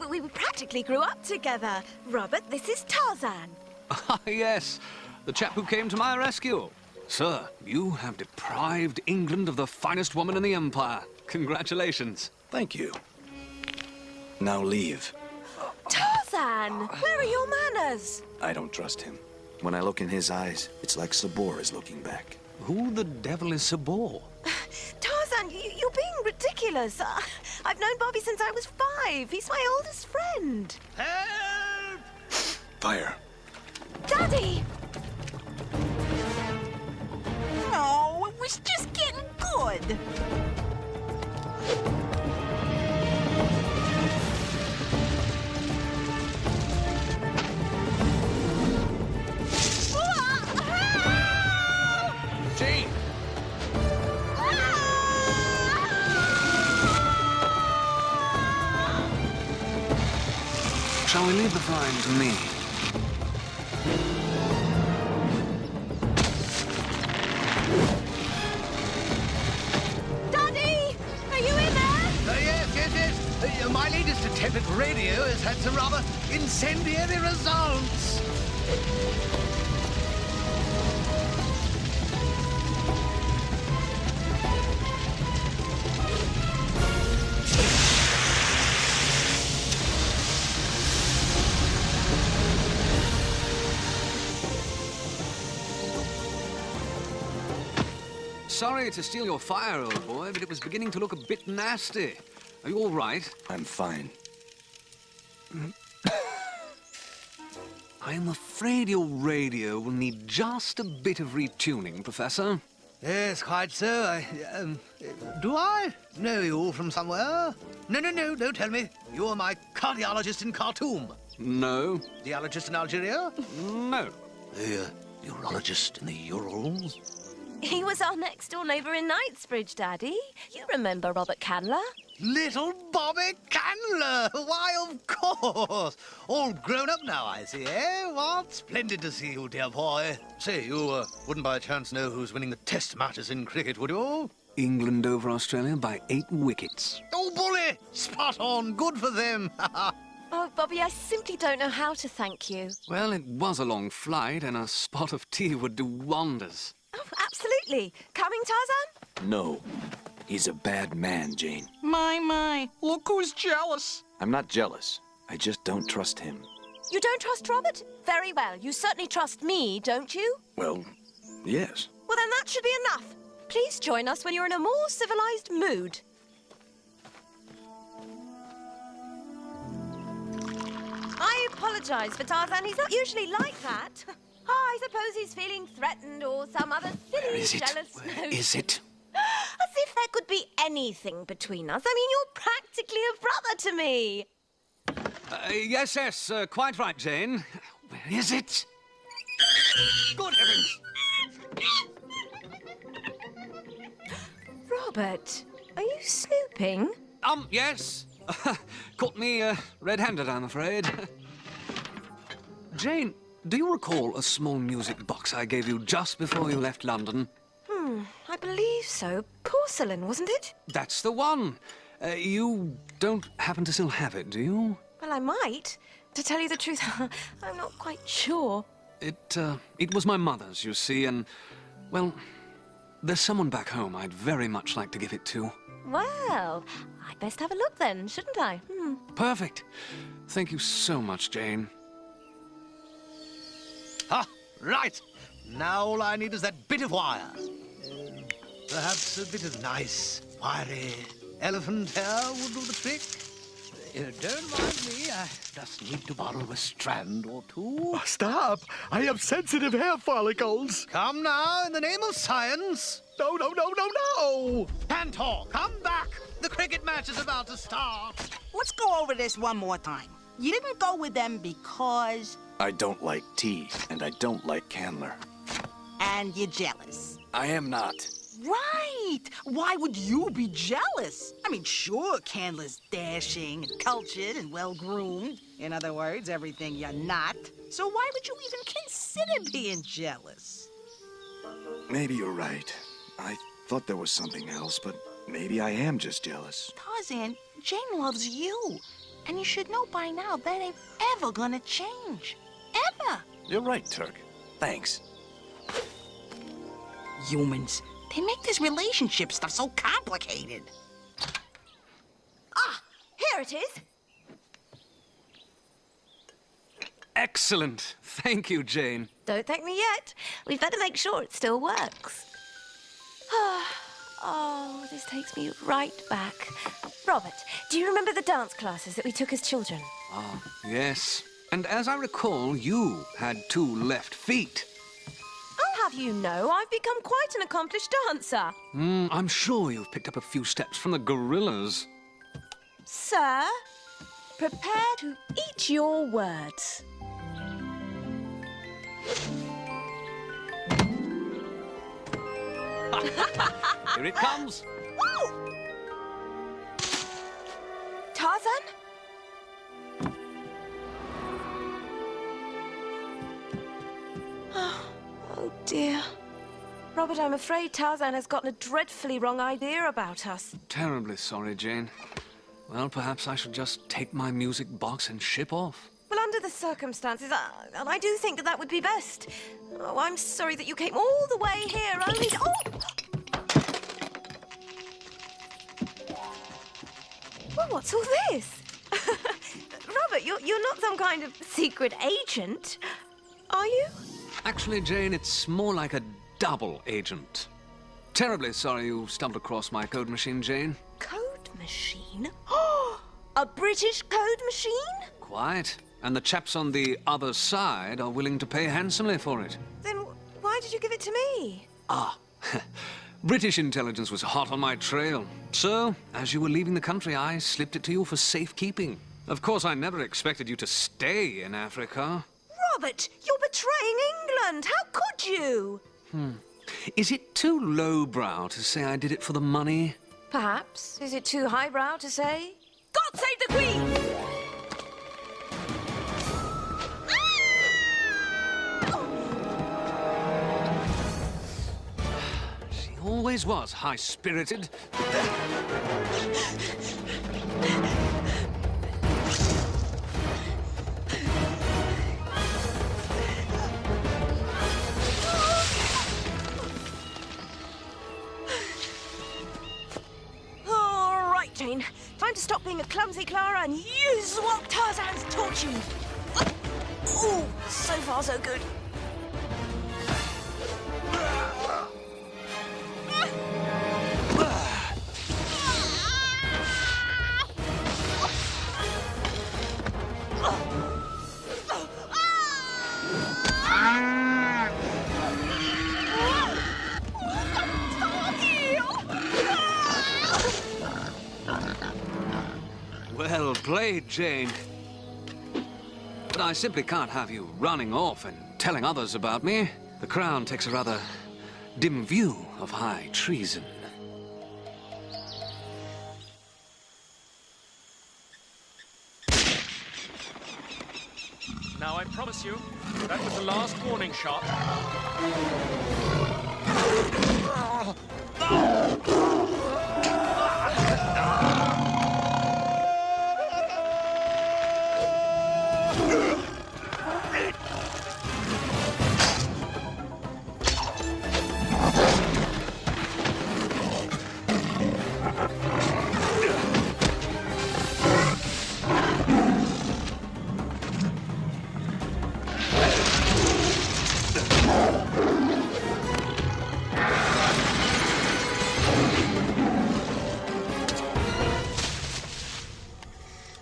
We practically grew up together. Robert, this is Tarzan. Ah, yes. The chap who came to my rescue. Sir, you have deprived England of the finest woman in the Empire. Congratulations. Thank you. Now leave. Tarzan, where are your manners? I don't trust him. When I look in his eyes, it's like Sabor is looking back. Who the devil is Sabor? Tarzan, you're being ridiculous. I've known Bobby since I was 5. He's my oldest friend. Help! Fire. Daddy! No, it was just getting good. Jane! Shall we leave the flying to me? My latest attempt at radio has had some rather incendiary results. Sorry to steal your fire, old boy, but it was beginning to look a bit nasty. Are you all right? I'm fine. I'm afraid your radio will need just a bit of retuning, Professor. Yes, quite so. Do I know you from somewhere? No, don't tell me. You're my cardiologist in Khartoum. No. Geologist in Algeria? No. The urologist in the Urals? He was our next-door neighbour in Knightsbridge, Daddy. You remember Robert Candler? Little Bobby Candler! Why, of course! All grown up now, I see, eh? What? Splendid to see you, dear boy. Say, you wouldn't by chance know who's winning the test matches in cricket, would you? England over Australia by 8 wickets. Oh, bully! Spot on. Good for them. Oh, Bobby, I simply don't know how to thank you. Well, it was a long flight, and a spot of tea would do wonders. Oh, absolutely. Coming, Tarzan? No. He's a bad man, Jane. My. Look who's jealous. I'm not jealous. I just don't trust him. You don't trust Robert? Very well. You certainly trust me, don't you? Well, yes. Well, then that should be enough. Please join us when you're in a more civilized mood. I apologize for Tarzan. He's not usually like that. I suppose he's feeling threatened or some other silly, jealous notion. Where is it? As if there could be anything between us. I mean, you're practically a brother to me. Yes, quite right, Jane. Where is it? Good heavens! Robert, are you snooping? Yes. Caught me red-handed, I'm afraid. Jane, do you recall a small music box I gave you just before you left London? I believe so. Porcelain, wasn't it? That's the one. You don't happen to still have it, do you? Well, I might. To tell you the truth, I'm not quite sure. It was my mother's, you see, and, well, there's someone back home I'd very much like to give it to. Well, I'd best have a look then, shouldn't I? Perfect. Thank you so much, Jane. Ah, right. Now all I need is that bit of wire. Perhaps a bit of nice, wiry elephant hair will do the trick. Don't mind me, I just need to borrow a strand or two. Oh, stop! I have sensitive hair follicles. Come now, in the name of science. No! Pantor, come back. The cricket match is about to start. Let's go over this one more time. You didn't go with them because... I don't like tea, and I don't like Candler. And you're jealous. I am not. Right! Why would you be jealous? I mean, sure, Candler's dashing and cultured and well-groomed. In other words, everything you're not. So why would you even consider being jealous? Maybe you're right. I thought there was something else, but maybe I am just jealous. Tarzan, Jane loves you. And you should know by now that ain't ever gonna change. Ever! You're right, Turk. Thanks. Humans. They make this relationship stuff so complicated. Ah, here it is. Excellent. Thank you, Jane. Don't thank me yet. We'd better make sure it still works. Oh, this takes me right back. Robert, do you remember the dance classes that we took as children? Ah, yes. And as I recall, you had 2 left feet. I'll have you know, I've become quite an accomplished dancer. I'm sure you've picked up a few steps from the gorillas. Sir, prepare to eat your words. Here it comes. Woo! Tarzan? Oh, dear. Robert, I'm afraid Tarzan has gotten a dreadfully wrong idea about us. Terribly sorry, Jane. Well, perhaps I should just take my music box and ship off. Well, under the circumstances, I do think that would be best. Oh, I'm sorry that you came all the way here only to... Oh! Well, what's all this? Robert, you're not some kind of secret agent, are you? Actually, Jane, it's more like a double agent. Terribly sorry you stumbled across my code machine, Jane. Code machine? Oh, a British code machine? Quite. And the chaps on the other side are willing to pay handsomely for it. Then why did you give it to me? British intelligence was hot on my trail. So, as you were leaving the country, I slipped it to you for safekeeping. Of course, I never expected you to stay in Africa. Robert, you're betraying England. How could you? Is it too lowbrow to say I did it for the money? Perhaps. Is it too highbrow to say? God save the Queen! She always was high-spirited. being a clumsy Clara and use what Tarzan's taught you. Oh, so far so good. Well played, Jane. But I simply can't have you running off and telling others about me. The Crown takes a rather dim view of high treason. Now, I promise you, that was the last warning shot.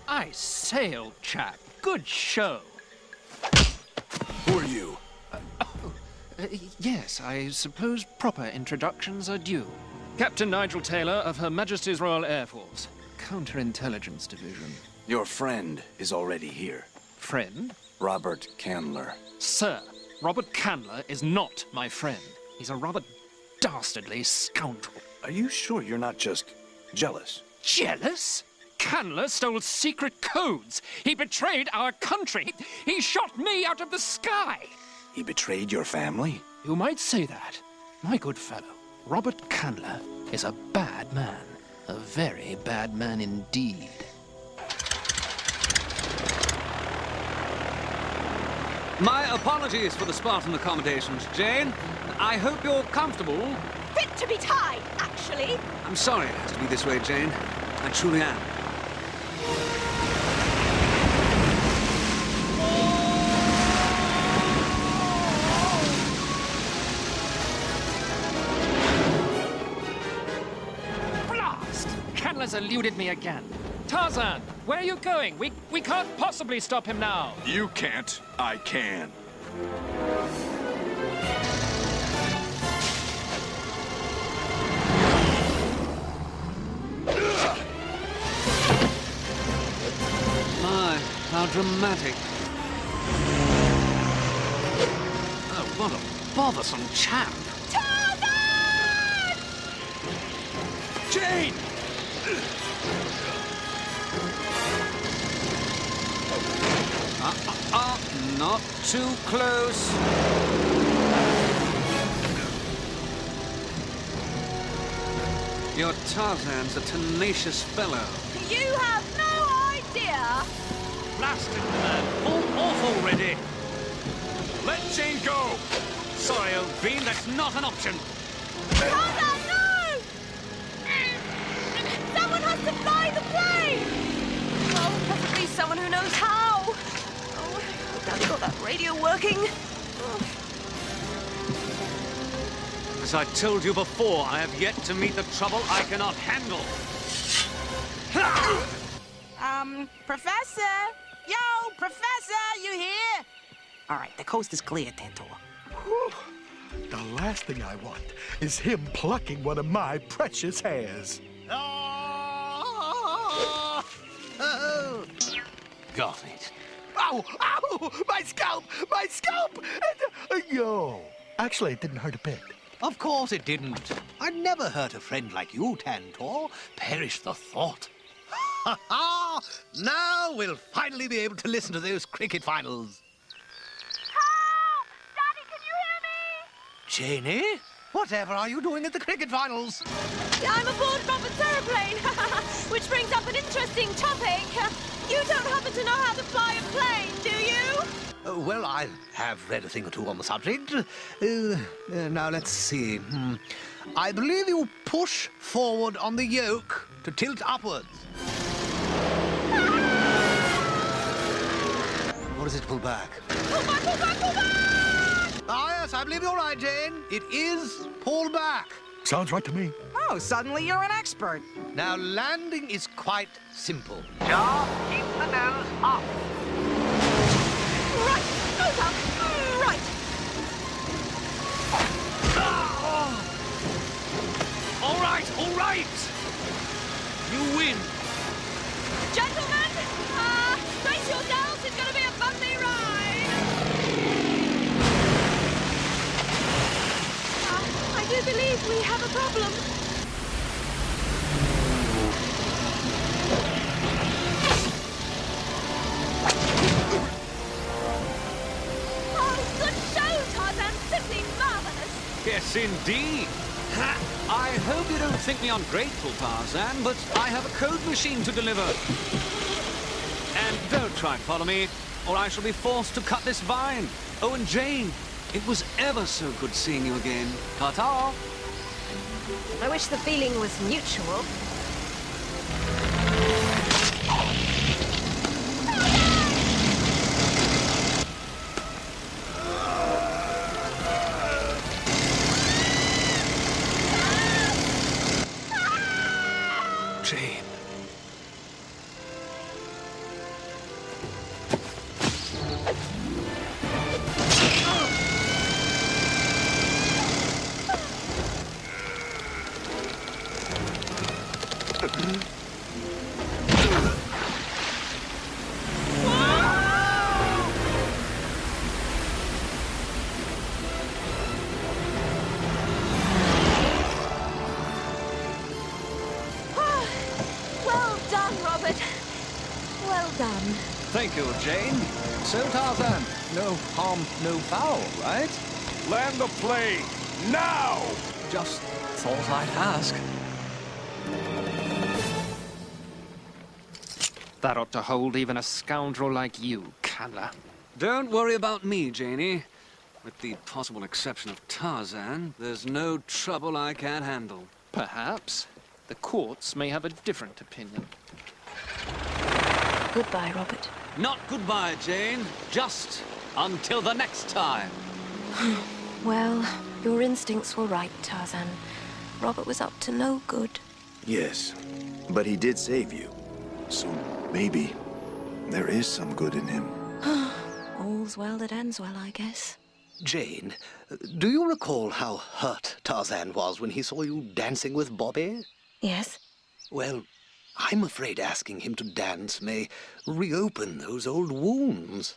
I say, old chap, good show. Who are you? Yes, I suppose proper introductions are due. Captain Nigel Taylor of Her Majesty's Royal Air Force, Counterintelligence Division. Your friend is already here. Friend? Robert Candler. Sir, Robert Candler is not my friend. He's a rather dastardly scoundrel. Are you sure you're not just jealous? Jealous? Candler stole secret codes. He betrayed our country. He shot me out of the sky. He betrayed your family? You might say that. My good fellow, Robert Candler is a bad man. A very bad man indeed. My apologies for the Spartan accommodations, Jane. I hope you're comfortable. Fit to be tied, actually. I'm sorry it has to be this way, Jane. I truly am. Blast! Candler's eluded me again. Tarzan, where are you going? We can't possibly stop him now. You can't. I can. My, how dramatic. Oh, what a bothersome chap. Tarzan! Jane! Not too close. Your Tarzan's a tenacious fellow. You have no idea. Blasted man. Off already. Let Jane go. Sorry, old bean, that's not an option. Tarzan, no! Someone has to fly the plane! Oh, preferably someone who knows how. Oh, Daddy got that radio working. As I told you before, I have yet to meet the trouble I cannot handle. Professor? Yo, Professor, you here? All right, the coast is clear, Tantor. Whew. The last thing I want is him plucking one of my precious hairs. Oh! Got it. Ow! Ow! My scalp! My scalp! Yo! Actually, it didn't hurt a bit. Of course it didn't. I'd never hurt a friend like you, Tantor. Perish the thought. Ha ha! Now we'll finally be able to listen to those cricket finals. Help! Daddy, can you hear me? Janie, whatever are you doing at the cricket finals? I'm aboard Robert's aeroplane, which brings up an interesting topic. You don't happen to know how to fly a plane, do you? Well, I have read a thing or two on the subject. Now, let's see. I believe you push forward on the yoke to tilt upwards. Or is it pull back? Pull back, pull back, pull back! Ah, yes, I believe you're right, Jane. It is pull back. Sounds right to me. Oh, suddenly you're an expert. Now, landing is quite simple. Jar, keep the nose up. Right, nose up. Right. All right! You win. Gentlemen, brace yourselves. It's going to be a bumpy ride. I do believe we have a problem. Oh, good show, Tarzan. Simply marvelous. Yes, indeed. I hope you don't think me ungrateful, Tarzan, but I have a code machine to deliver. And don't try and follow me, or I shall be forced to cut this vine. Oh, and Jane, it was ever so good seeing you again. Ta-ta! I wish the feeling was mutual. Jane. Well done, Robert. Well done. Thank you, Jane. So, Tarzan, no harm, no foul, right? Land the plane, now! Just thought I'd ask. That ought to hold even a scoundrel like you, Kamla. Don't worry about me, Janie. With the possible exception of Tarzan, there's no trouble I can't handle. Perhaps. The courts may have a different opinion. Goodbye, Robert. Not goodbye, Jane. Just until the next time. Well, your instincts were right, Tarzan. Robert was up to no good. Yes, but he did save you. So maybe there is some good in him. All's well that ends well, I guess. Jane, do you recall how hurt Tarzan was when he saw you dancing with Bobby? Yes. Well, I'm afraid asking him to dance may reopen those old wounds.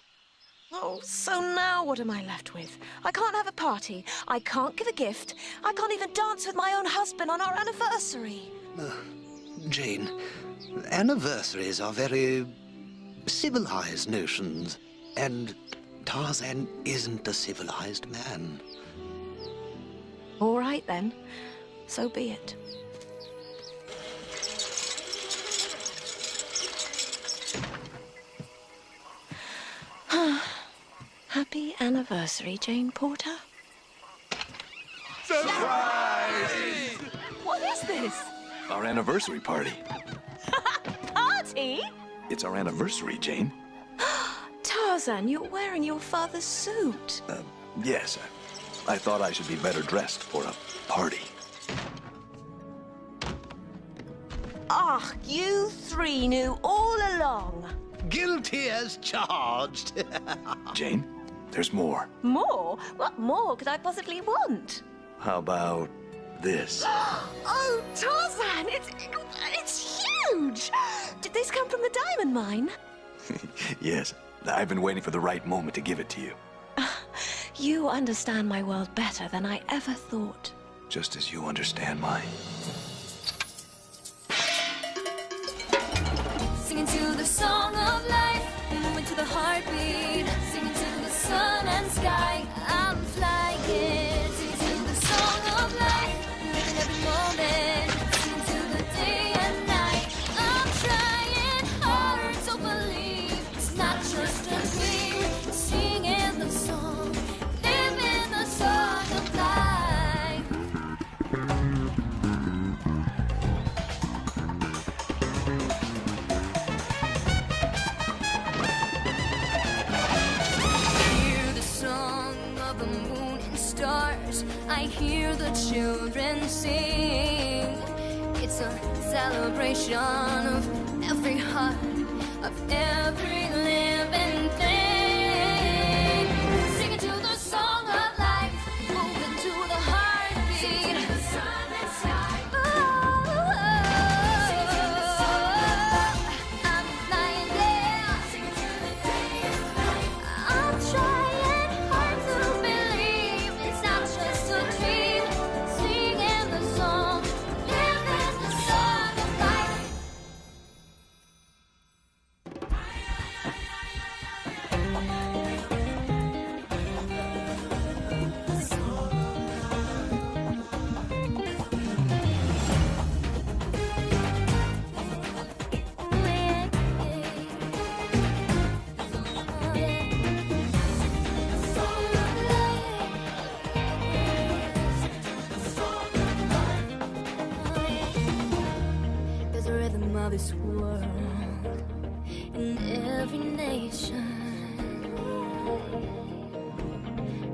Oh, so now what am I left with? I can't have a party. I can't give a gift. I can't even dance with my own husband on our anniversary. Jane, anniversaries are very civilized notions, and Tarzan isn't a civilized man. All right, then. So be it. Happy anniversary, Jane Porter. Surprise! What is this? Our anniversary party. Party? It's our anniversary, Jane. Tarzan, you're wearing your father's suit. Yes, I thought I should be better dressed for a party. Ah, you three knew all along. Guilty as charged. Jane, there's more. More? What more could I possibly want? How about this? Oh, Tarzan, it's huge! Did this come from the diamond mine? Yes, I've been waiting for the right moment to give it to you. You understand my world better than I ever thought. Just as you understand mine. Singing to the song of life, moving to the heartbeat, singing to the sun and sky. I'm flying, singing to the song of life, living every moment, singing to the day and night. I'm trying hard to believe it's not just a dream, singing the song, living the song of life. the moon and stars. I hear the children sing. It's a celebration of every heart, of every living thing. Singing to the song of life, moving to the heartbeat. The sun and sky. I'm flying there. Singing to the day and night. I'm trying hard to believe it's not just a dream. Singing the song, living the song of life. There's a rhythm of this world in every nation,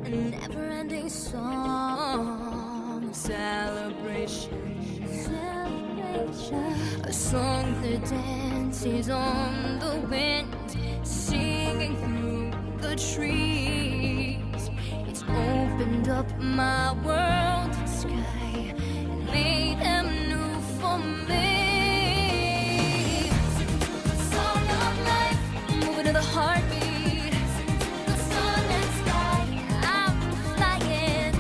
a never-ending song, celebration, celebration, a song that dances on the wind, singing through the trees. It's opened up my world and sky and made them new for me. Song of life, moving to the heartbeat. The sun and sky, I'm flying.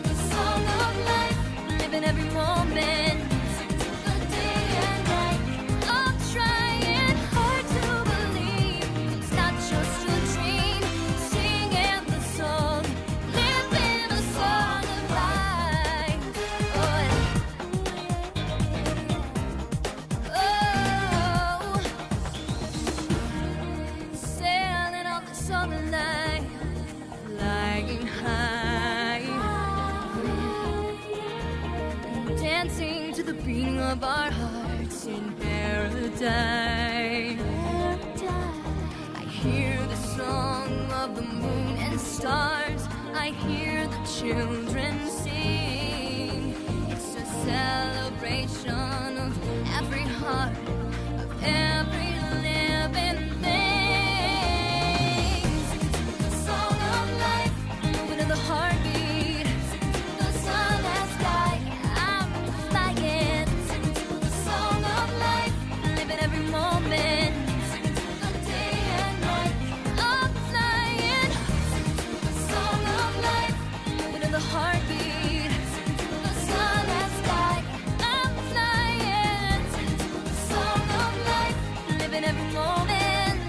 The song of life, living every moment. The day and night, I'm trying hard to believe it's not just a dream. Singing the song, living a song of life. Oh, sailing on the summer line, flying high, and dancing to the beating of our hearts in paradise. I hear the song of the moon and stars. I hear the children sing. It's a celebration of every heart, of every living thing. The song of life, moving to the heartbeat. The sun and sky, I'm flying. The song of life, living every moment. The day and night, I'm flying. The song of life, moving to the heartbeat. The sun and sky, I'm flying. The song of life, living every moment.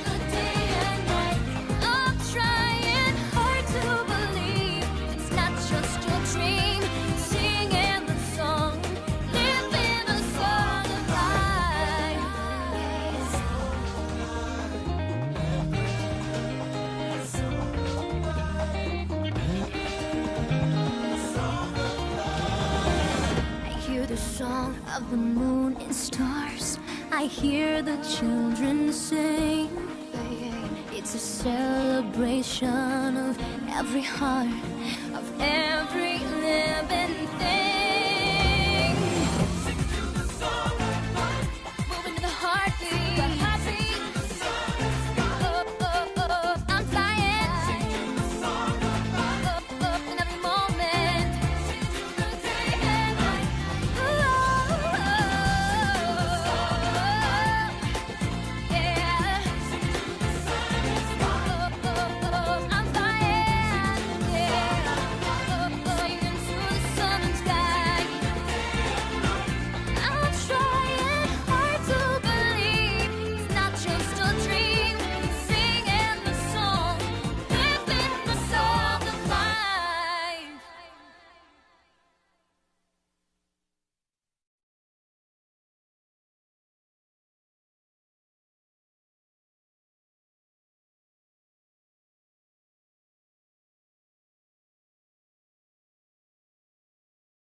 The day and night, I'm trying hard to believe it's not just a dream. Singing the song, living a song of life. I hear the song of the moon and stars. I hear the children sing. It's a celebration of every heart, of every